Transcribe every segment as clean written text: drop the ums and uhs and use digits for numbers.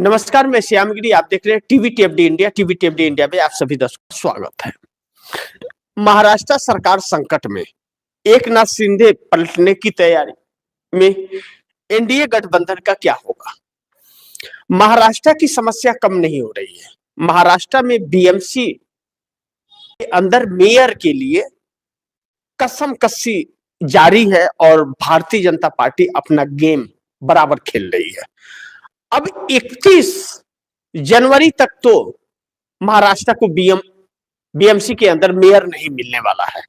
नमस्कार, मैं श्यामगिरी। आप देख रहे हैं टीवी टीएफडी इंडिया। टीवी टीएफडी इंडिया में आप सभी दर्शकों का स्वागत है। महाराष्ट्र सरकार संकट में, एकनाथ शिंदे पलटने की तैयारी में, एनडीए गठबंधन का क्या होगा? महाराष्ट्र की समस्या कम नहीं हो रही है। महाराष्ट्र में बीएमसी के अंदर मेयर के लिए कसम कसी जारी है और भारतीय जनता पार्टी अपना गेम बराबर खेल रही है। अब 31 जनवरी तक तो महाराष्ट्र को बीएमसी के अंदर मेयर नहीं मिलने वाला है।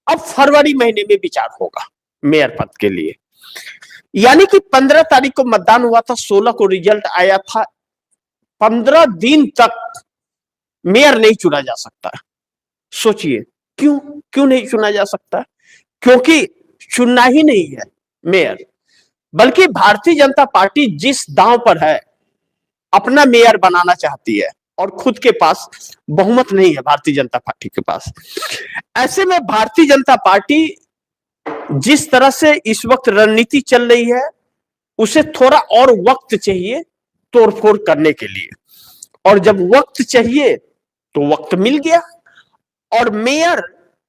अब फरवरी महीने में विचार होगा मेयर पद के लिए। यानी कि 15 तारीख को मतदान हुआ था, 16 को रिजल्ट आया था। 15 दिन तक मेयर नहीं चुना जा सकता। सोचिए क्यों नहीं चुना जा सकता? क्योंकि चुनना ही नहीं है मेयर, बल्कि भारतीय जनता पार्टी जिस दांव पर है, अपना मेयर बनाना चाहती है और खुद के पास बहुमत नहीं है भारतीय जनता पार्टी के पास। ऐसे में भारतीय जनता पार्टी जिस तरह से इस वक्त रणनीति चल रही है, उसे थोड़ा और वक्त चाहिए तोड़फोड़ करने के लिए। और जब वक्त चाहिए तो वक्त मिल गया और मेयर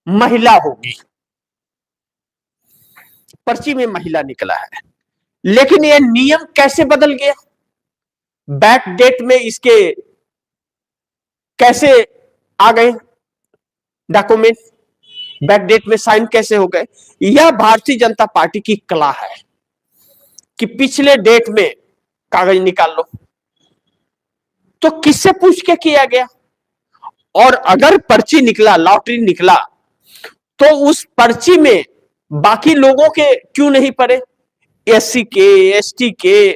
महिला होगी। पर्ची में महिला निकला है, लेकिन यह नियम कैसे बदल गया? बैक डेट में इसके कैसे आ गए डॉक्यूमेंट? बैक डेट में साइन कैसे हो गए? यह भारतीय जनता पार्टी की कला है कि पिछले डेट में कागज निकाल लो। तो किससे पूछ के किया गया? और अगर पर्ची निकला, लॉटरी निकला, तो उस पर्ची में बाकी लोगों के क्यों नहीं पड़े? एससी के, एसटी के,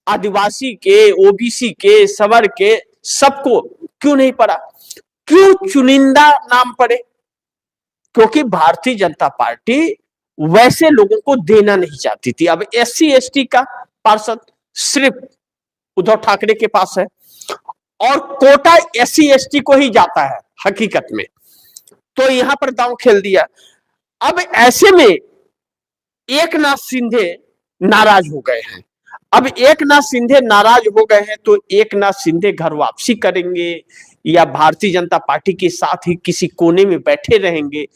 आदिवासी के, ओबीसी के, सवर के, सबको क्यों नहीं पड़ा? क्यों चुनिंदा नाम पड़े? क्योंकि भारतीय जनता पार्टी वैसे लोगों को देना नहीं चाहती थी। अब एससी एसटी का पार्षद सिर्फ उद्धव ठाकरे के पास है और कोटा एससी एसटी को ही जाता है हकीकत में। तो यहां पर दांव खेल दिया। अब ऐसे में एकनाथ शिंदे नाराज हो गए हैं। अब एकनाथ शिंदे नाराज हो गए हैं तो एकनाथ शिंदे घर वापसी करेंगे या भारतीय जनता पार्टी के साथ ही किसी कोने में बैठे रहेंगे?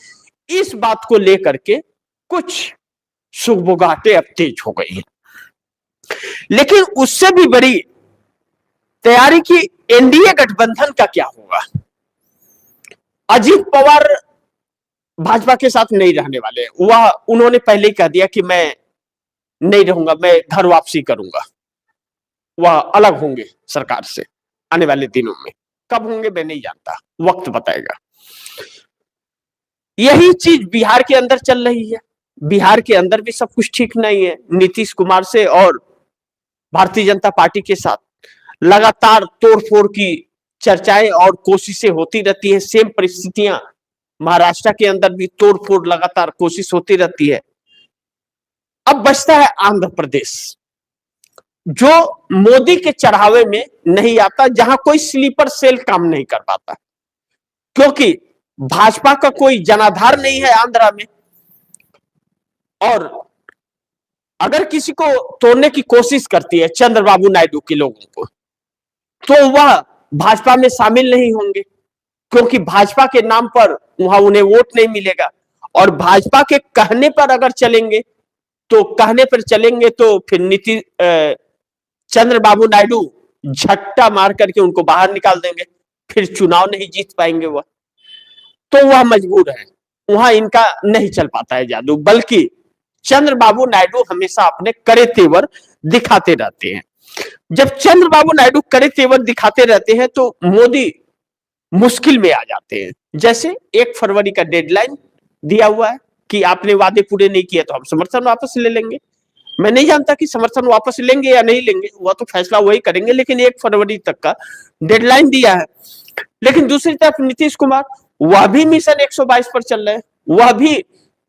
इस बात को लेकर के कुछ सुगबुगाहटें अब तेज हो गई हैं। लेकिन उससे भी बड़ी तैयारी की एनडीए गठबंधन का क्या होगा? अजीत पवार भाजपा के साथ नहीं रहने वाले। वह उन्होंने पहले ही कह दिया कि मैं नहीं रहूंगा, मैं घर वापसी करूंगा। वह अलग होंगे सरकार से आने वाले दिनों में। कब होंगे मैं नहीं जानता, वक्त बताएगा। यही चीज बिहार के अंदर चल रही है। बिहार के अंदर भी सब कुछ ठीक नहीं है। नीतीश कुमार से और भारतीय जनता पार्टी के साथ लगातार तोड़फोड़ की चर्चाएं और कोशिशें होती रहती है। सेम परिस्थितियां महाराष्ट्र के अंदर भी, तोड़फोड़ लगातार कोशिश होती रहती है। अब बचता है आंध्र प्रदेश, जो मोदी के चढ़ावे में नहीं आता, जहां कोई स्लीपर सेल काम नहीं कर पाता, क्योंकि भाजपा का कोई जनाधार नहीं है आंध्रा में। और अगर किसी को तोड़ने की कोशिश करती है चंद्रबाबू नायडू के लोगों को, तो वह भाजपा में शामिल नहीं होंगे, क्योंकि भाजपा के नाम पर वहां उन्हें वोट नहीं मिलेगा। और भाजपा के कहने पर अगर चलेंगे तो फिर चंद्रबाबू नायडू झट्टा मार करके उनको बाहर निकाल देंगे, फिर चुनाव नहीं जीत पाएंगे वह। तो वह मजबूर है, वहां इनका नहीं चल पाता है जादू। बल्कि चंद्रबाबू नायडू हमेशा अपने कड़े तेवर दिखाते रहते हैं। जब चंद्रबाबू नायडू कड़े तेवर दिखाते रहते हैं तो मोदी मुश्किल में आ जाते हैं। जैसे 1 फरवरी का डेडलाइन दिया हुआ है कि आपने वादे पूरे नहीं किए तो हम समर्थन वापस ले लेंगे। मैं नहीं जानता कि समर्थन वापस लेंगे या नहीं लेंगे, वह तो फैसला वही करेंगे, लेकिन 1 फरवरी तक का डेडलाइन दिया है। लेकिन दूसरी तरफ नीतीश कुमार, वह भी मिशन 122 पर चल रहे हैं। वह भी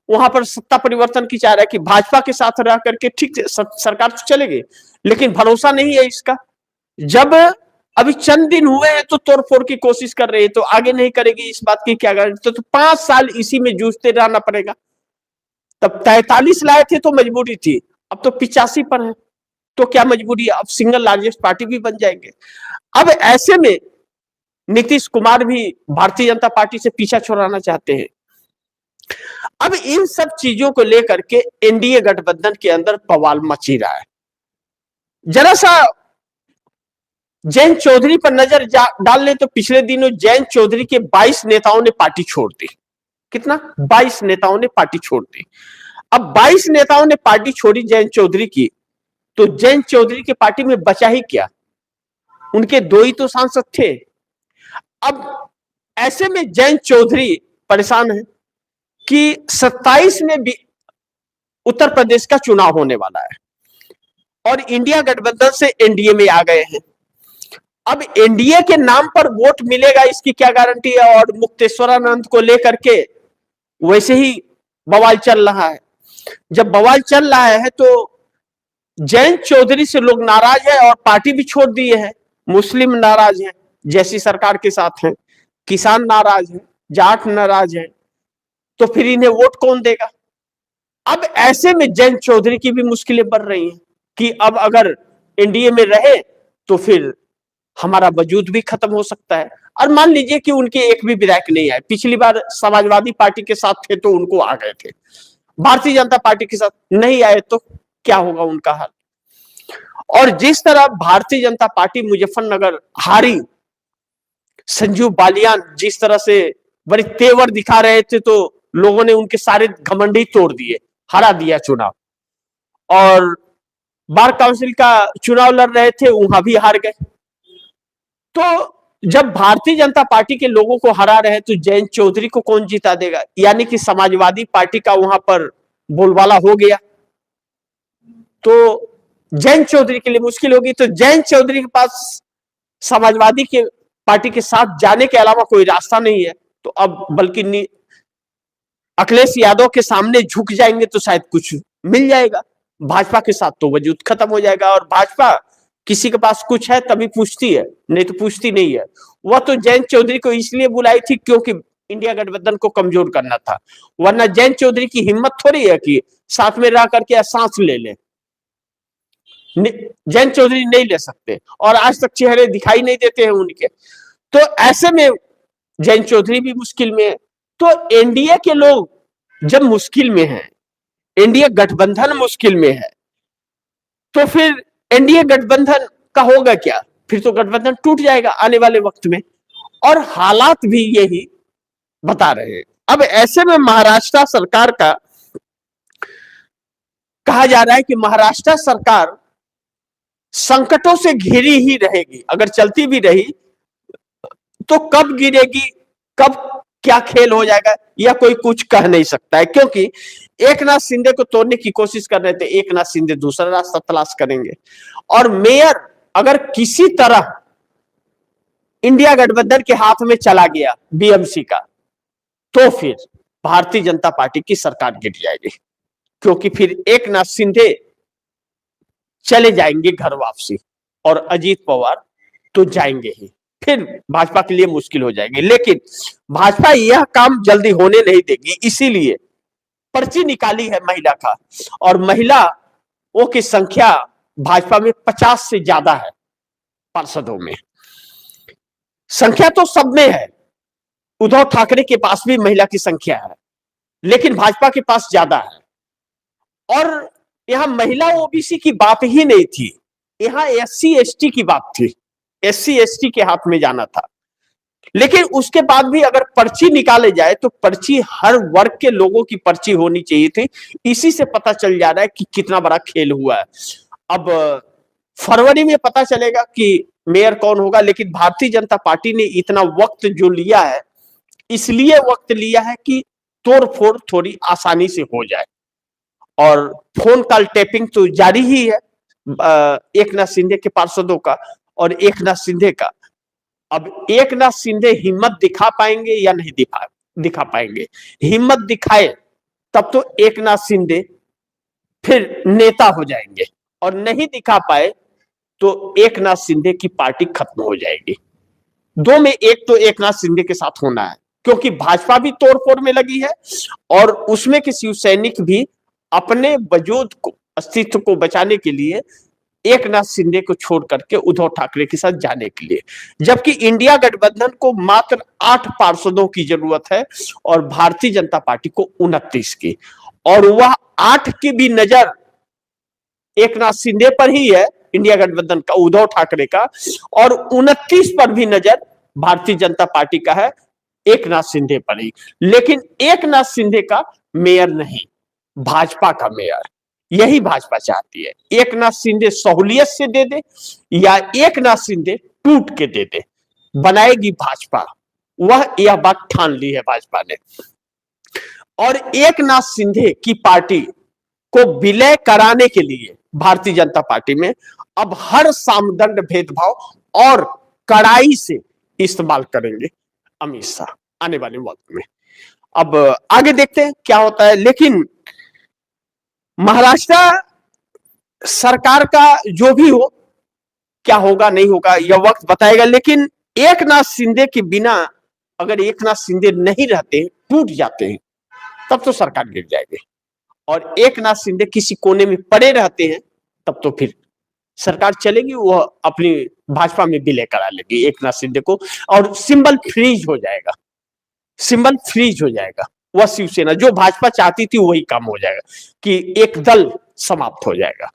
वहां पर सत्ता परिवर्तन की चाह रहा है कि भाजपा के साथ रह करके ठीक सरकार तो चलेगी, लेकिन भरोसा नहीं है इसका। जब अभी चंद दिन हुए हैं तो तोड़फोड़ की कोशिश कर रही है, तो आगे नहीं करेगी इस बात की क्या गारंटी? तो 5 साल इसी में जूझते रहना पड़ेगा। तब 43 लाए थे तो मजबूरी थी, अब तो 85 पर है। तो क्या मजबूरी है, अब सिंगल लार्जेस्ट पार्टी भी बन जाएंगे। अब ऐसे में नीतीश कुमार भी भारतीय जनता पार्टी से पीछा छुड़ाना चाहते हैं। अब इन सब चीजों को लेकर के एनडीए गठबंधन के अंदर बवाल मची रहा है। जरा सा जयंत चौधरी पर नजर डाल ले तो पिछले दिनों जयंत चौधरी के 22 नेताओं ने पार्टी छोड़ दी। कितना? 22 नेताओं ने पार्टी छोड़ दी। अब 22 नेताओं ने पार्टी छोड़ी जयंत चौधरी की, तो जयंत चौधरी की पार्टी में बचा ही क्या? उनके 2 ही तो सांसद थे। अब ऐसे में जयंत चौधरी परेशान है कि 27 में भी उत्तर प्रदेश का चुनाव होने वाला है और इंडिया गठबंधन से एनडीए में आ गए हैं। अब एनडीए के नाम पर वोट मिलेगा इसकी क्या गारंटी है? और मुक्तेश्वरानंद को लेकर के वैसे ही बवाल चल रहा है। जब बवाल चल रहा है तो जयंत चौधरी से लोग नाराज है और पार्टी भी छोड़ दिए हैं। मुस्लिम नाराज हैं, जैसी सरकार के साथ हैं, किसान नाराज हैं, जाट नाराज हैं, तो फिर इन्हें वोट कौन देगा? अब ऐसे में जयंत चौधरी की भी मुश्किलें बढ़ रही हैं कि अब अगर एनडीए में रहे तो फिर हमारा वजूद भी खत्म हो सकता है। और मान लीजिए कि उनके एक भी विधायक नहीं आए, पिछली बार समाजवादी पार्टी के साथ थे तो उनको आ गए थे, भारतीय जनता पार्टी के साथ नहीं आए तो क्या होगा उनका हाल? और जिस तरह भारतीय जनता पार्टी मुजफ्फरनगर हारी, संजीव बालियान जिस तरह से बड़े तेवर दिखा रहे थे तो लोगों ने उनके सारे घमंड ही तोड़ दिए, हरा दिया चुनाव। और बार काउंसिल का चुनाव लड़ रहे थे, वहां भी हार गए। तो जब भारतीय जनता पार्टी के लोगों को हरा रहे तो जयंत चौधरी को कौन जिता देगा? यानी कि समाजवादी पार्टी का वहां पर बोलबाला हो गया तो जयंत चौधरी के लिए मुश्किल होगी। तो जयंत चौधरी के पास समाजवादी के पार्टी के साथ जाने के अलावा कोई रास्ता नहीं है। तो अब बल्कि अखिलेश यादव के सामने झुक जाएंगे तो शायद कुछ मिल जाएगा, भाजपा के साथ तो वजूद खत्म हो जाएगा। और भाजपा किसी के पास कुछ है तभी पूछती है, नहीं तो पूछती नहीं है। वह तो जयंत चौधरी को इसलिए बुलाई थी क्योंकि इंडिया गठबंधन को कमजोर करना था, वरना जयंत चौधरी की हिम्मत थोड़ी है कि साथ में रह करके सांस ले ले। जयंत चौधरी नहीं ले सकते और आज तक चेहरे दिखाई नहीं देते हैं उनके। तो ऐसे में जयंत चौधरी भी मुश्किल में है। तो एनडीए के लोग जब मुश्किल में हैं, एनडीए गठबंधन मुश्किल में है, तो फिर एनडीए गठबंधन का होगा क्या? फिर तो गठबंधन टूट जाएगा आने वाले वक्त में, और हालात भी यही बता रहे हैं। अब ऐसे में महाराष्ट्र सरकार का कहा जा रहा है कि महाराष्ट्र सरकार संकटों से घिरी ही रहेगी। अगर चलती भी रही तो कब गिरेगी, कब क्या खेल हो जाएगा, या कोई कुछ कह नहीं सकता है। क्योंकि एकनाथ शिंदे को तोड़ने की कोशिश कर रहे थे, एकनाथ शिंदे दूसरा रास्ता तलाश करेंगे। और मेयर अगर किसी तरह इंडिया गठबंधन के हाथ में चला गया बीएमसी का, तो फिर भारतीय जनता पार्टी की सरकार गिर जाएगी। क्योंकि फिर एकनाथ शिंदे चले जाएंगे घर वापसी और अजीत पवार तो जाएंगे ही, फिर भाजपा के लिए मुश्किल हो जाएगी। लेकिन भाजपा यह काम जल्दी होने नहीं देगी, इसीलिए पर्ची निकाली है महिला का, और महिलाओं की संख्या भाजपा में 50 से ज्यादा है। पार्षदों में संख्या तो सब में है, उद्धव ठाकरे के पास भी महिला की संख्या है, लेकिन भाजपा के पास ज्यादा है। और यहां महिला ओबीसी की बात ही नहीं थी, यहां एससी एसटी की बात थी, एससी एसटी के हाथ में जाना था। लेकिन उसके बाद भी अगर पर्ची निकाले जाए तो पर्ची हर वर्ग के लोगों की पर्ची होनी चाहिए थी। इसी से पता चल जा रहा है कि कितना बड़ा खेल हुआ है। अब फरवरी में पता चलेगा कि मेयर कौन होगा, लेकिन भारतीय जनता पार्टी ने इतना वक्त जो लिया है, इसलिए वक्त लिया है कि तोड़फोड़ थोड़ी आसानी से हो जाए। और फोन कॉल टैपिंग तो जारी ही है एकनाथ शिंदे के पार्षदों का और एकनाथ शिंदे का। अब एकनाथ शिंदे हिम्मत दिखा पाएंगे या नहीं दिखा पाएंगे? हिम्मत दिखाए तब तो एकनाथ शिंदे फिर नेता हो जाएंगे, और नहीं दिखा पाए तो एकनाथ शिंदे की पार्टी खत्म हो जाएगी। दो में एक तो एकनाथ शिंदे के साथ होना है, क्योंकि भाजपा भी तोड़फोड़ में लगी है और उसमें के शिव सैनिक भी अपने वजूद को, अस्तित्व को बचाने के लिए एकनाथ शिंदे को छोड़ करके उद्धव ठाकरे के साथ जाने के लिए, जबकि इंडिया गठबंधन को मात्र 8 पार्षदों की जरूरत है और भारतीय जनता पार्टी को 29 की, और वह 8 की भी नजर एकनाथ शिंदे पर ही है, इंडिया गठबंधन का, उद्धव ठाकरे का, और 29 पर भी नजर भारतीय जनता पार्टी का है, एकनाथ शिंदे पर ही। लेकिन एकनाथ शिंदे का मेयर नहीं, भाजपा का मेयर, यही भाजपा चाहती है। एकनाथ शिंदे सहूलियत से दे दे या एकनाथ शिंदे टूट के दे दे, बनाएगी भाजपा, वह यह बात ठान ली है भाजपा ने। और एकनाथ शिंदे की पार्टी को विलय कराने के लिए भारतीय जनता पार्टी में अब हर सामदंड भेदभाव और कड़ाई से इस्तेमाल करेंगे अमित शाह आने वाले वक्त में। अब आगे देखते हैं क्या होता है, लेकिन महाराष्ट्र सरकार का जो भी हो, क्या होगा नहीं होगा यह वक्त बताएगा, लेकिन एकनाथ शिंदे के बिना, अगर एकनाथ शिंदे नहीं रहते, टूट जाते हैं, तब तो सरकार गिर जाएगी, और एकनाथ शिंदे किसी कोने में पड़े रहते हैं तब तो फिर सरकार चलेगी, वह अपनी भाजपा में विलय करा लेगी एकनाथ शिंदे को, और सिंबल फ्रीज हो जाएगा, सिंबल फ्रीज हो जाएगा। वह शिवसेना जो भाजपा चाहती थी वही काम हो जाएगा कि एक दल समाप्त हो जाएगा।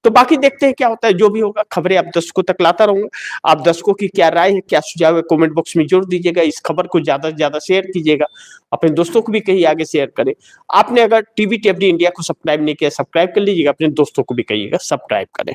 तो बाकी देखते हैं क्या होता है, जो भी होगा खबरें आप दर्शकों तक लाता रहूंगा। आप दर्शकों की क्या राय है, क्या सुझाव है, कमेंट बॉक्स में जरूर दीजिएगा। इस खबर को ज्यादा से ज्यादा शेयर कीजिएगा, अपने दोस्तों को भी कहीं आगे शेयर करें। आपने अगर टीवी टीएफडी इंडिया को सब्सक्राइब नहीं किया, सब्सक्राइब कर लीजिएगा, अपने दोस्तों को भी कहिएगा सब्सक्राइब करें।